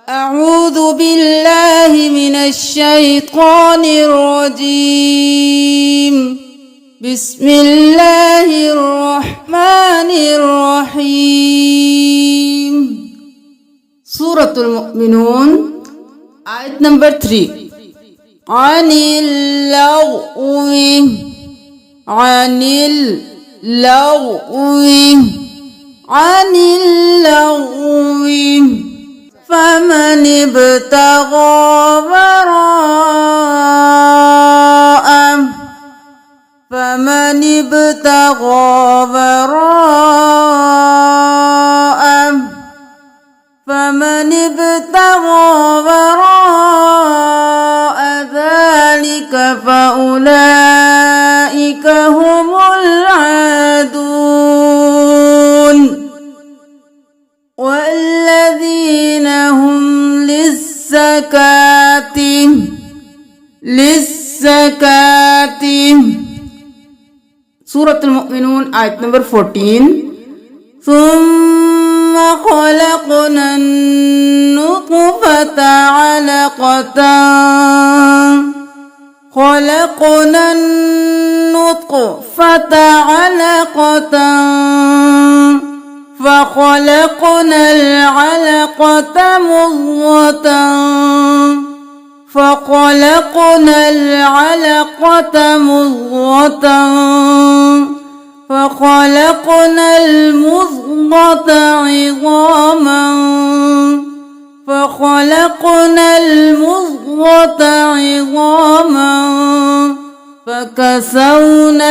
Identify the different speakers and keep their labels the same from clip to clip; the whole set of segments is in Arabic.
Speaker 1: أعوذ بالله من الشيطان الرجيم. بسم الله الرحمن الرحيم. سورة المؤمنون آية نمبر 3. عن اللغو عن اللغو عن اللغو فمن ابتغى وراء ذلك فأولئك هم العادون والذين هم للزكاة سورة المؤمنون آية نمبر 14. ثم خلقنا النطفة علقة فخلقنا العلقة مضغة فخلقنا المضغة عظاما فكسونا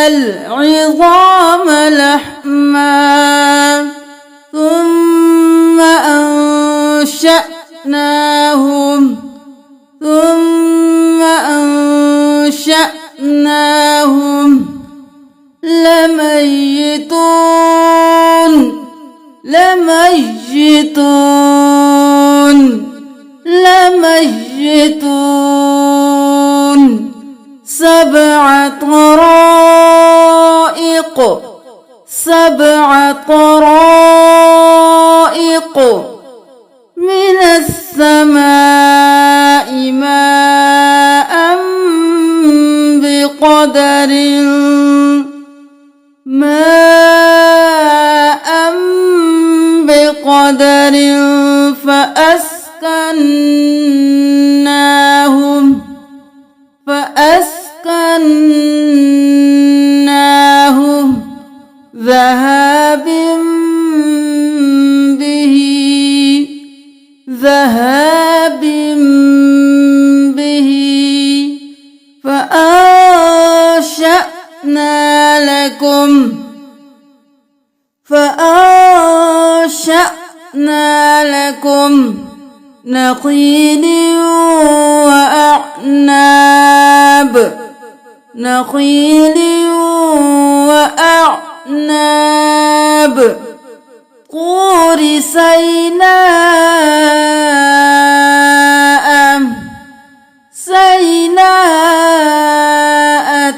Speaker 1: العظام لحما ثم أنشأناهم لميتون سبع طرائق من السماء ماء بقدر فأسكناهم ذهاب به فأنشأنا لكم نخيل وأعناب طور سيناء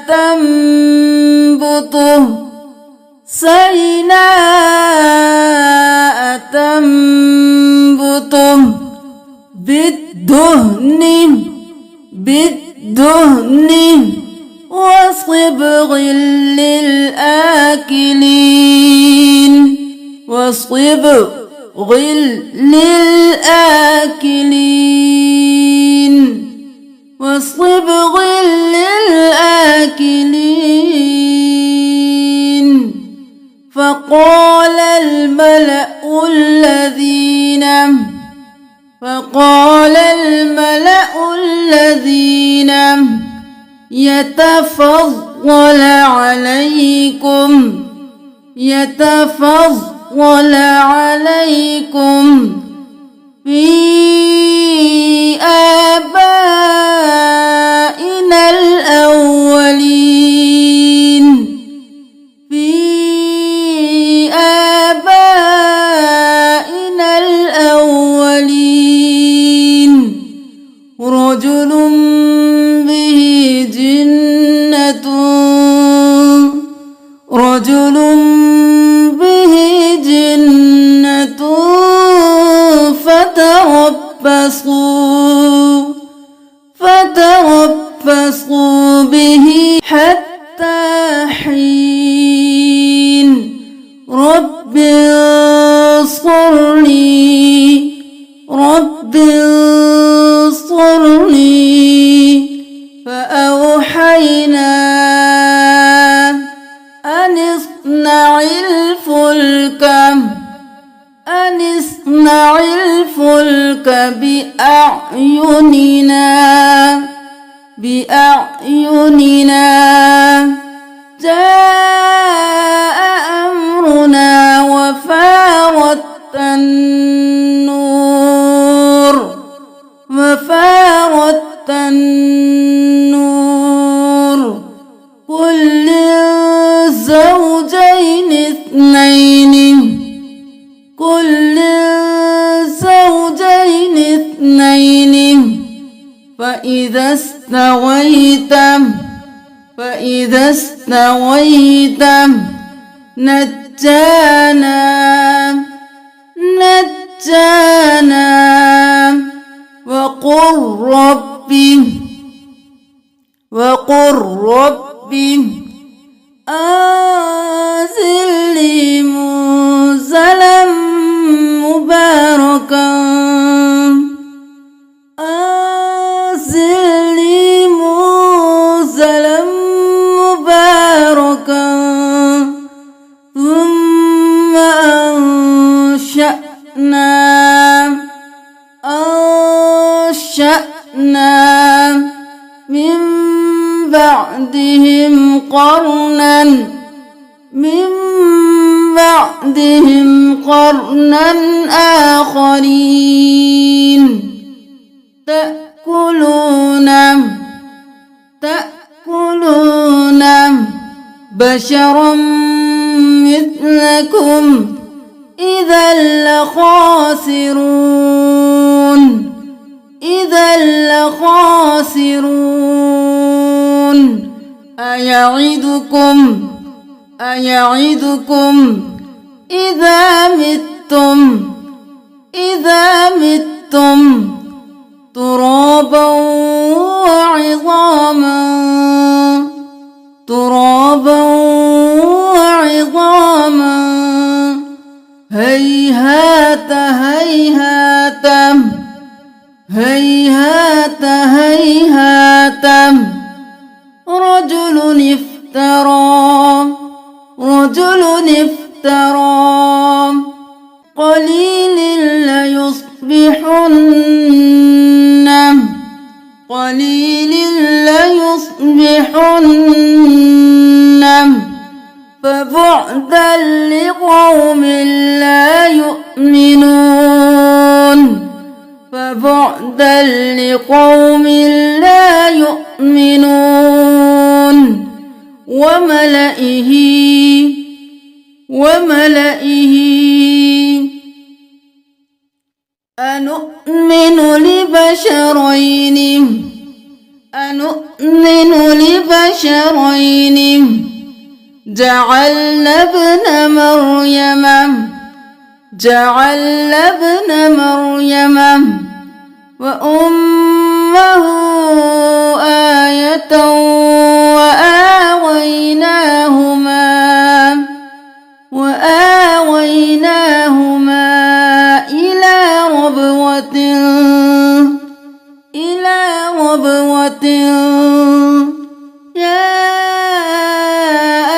Speaker 1: تنبت بالدهن وصبغ للآكلين فقال الملأ الذين يتفضل عليكم في آبائنا الأولين رجل به جنة رجل رجل به جنة فتربصوا به حتى حين رب انصرني فأوحينا أن اصنع الفلك بأعيننا جاء أمرنا وفارت النور كل زوجين اثنين فإذا استويت نجانا وقل ربي أنزلني منزلا مباركا ثم أنشأنا من بعدهم قرنا آخرين تأكلون بشرا مثلكم إذا لخاسرون أيعدكم إذا متم ترابا وعظاما هيهات رجل افترى قليل ليصبحن فبعدا لقوم لا يؤمنون وملئه أنؤمن لبشرين جعلنا ابن مريم وأمه آية وآويناهما إلى ربوة يا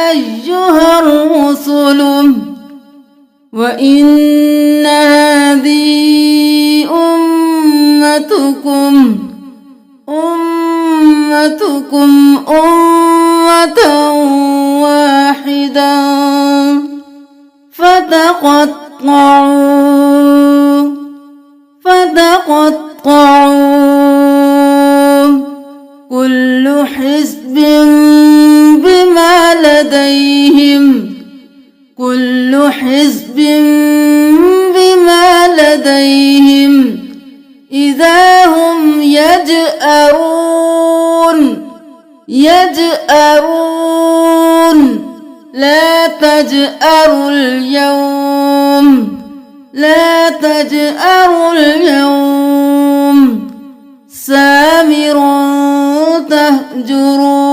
Speaker 1: أيها الرسل وإن هذه أمتكم أمة واحدة فتقطعوا كل حزب بما لديهم إذا هم يجأرون لا تجأروا اليوم لا تجأروا اليوم سامرا تهجرون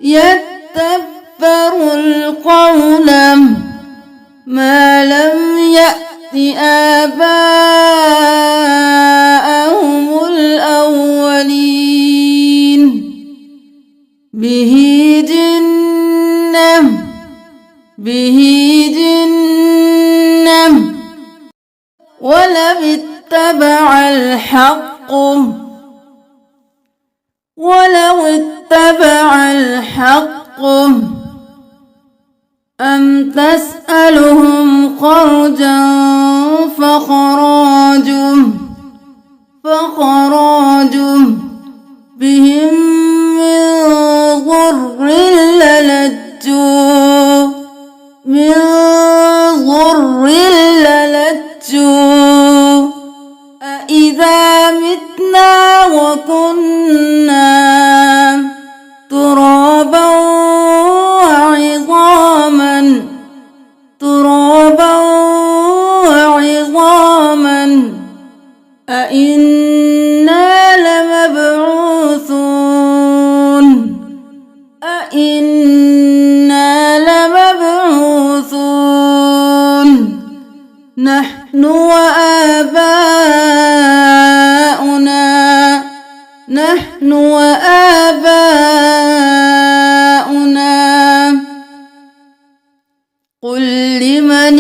Speaker 1: يتبر القول ما لم يأت آباءهم الأولين به جنة ولو اتبع الحق أم تسألهم خرجا فخراج بهم من ضر للجوا أإذا متنا وكنا ترابا وعظاما أإنا لمبعوثون نحن وآباؤنا قل لمن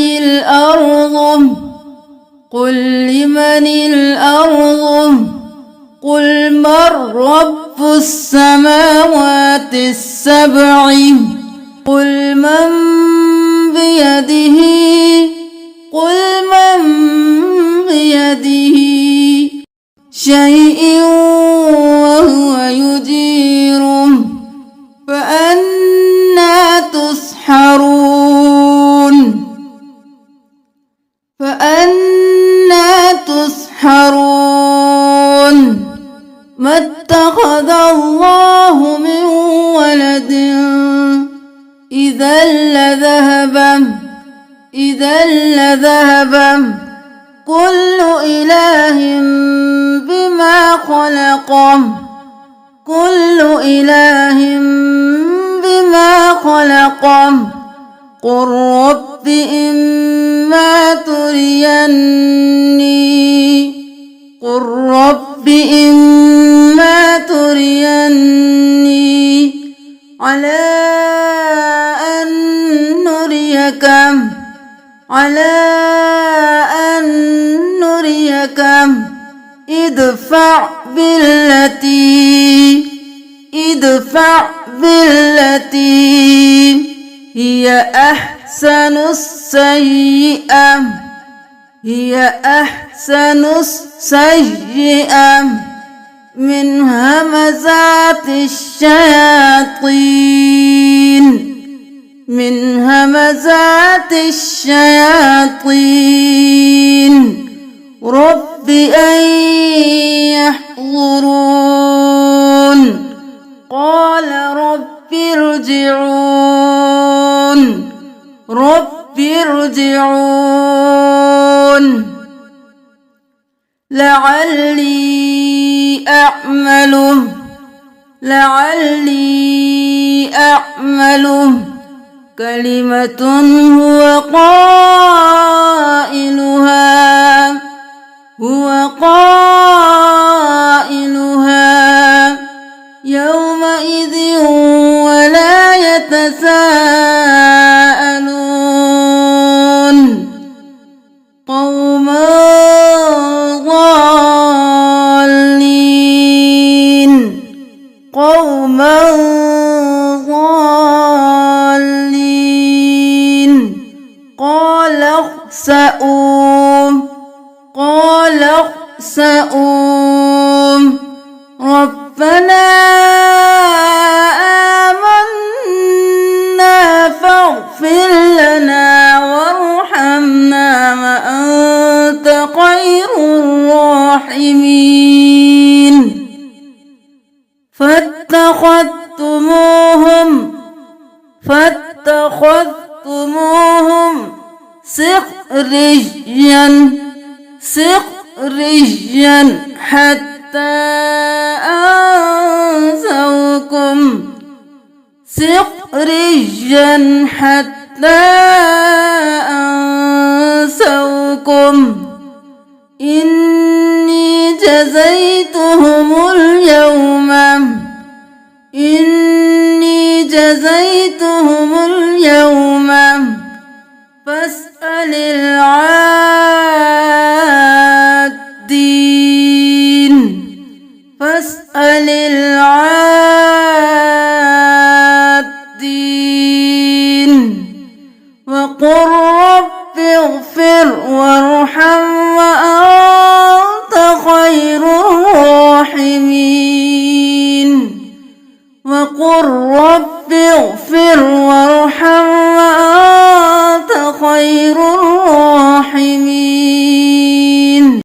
Speaker 1: الأرض قل من رب السماوات السبع قل من بيده شيء وهو يجير فأنى تسحرون ما اتخذ الله من ولد إذا لذهب كل إله بما خلق قل رب إما تريني على أن نريك ادفع بالتي هي أحسن السيئة من همزات الشياطين رب أن يحضرون قال رب ارجعون لعلي أعمل كلمة هو قائلها يومئذ ولا يتساءلون قوما ضالين قال اخسئوا ربنا آمنا فاغفر لنا وارحمنا مع فاتخذتموهم سخريا حتى أنسوكم إني جزيتهم اليوم فاسأل العادين وقل رب اغفر وارحم وأنت خير الراحمين وقل رب اغفر وارحم وأنت خير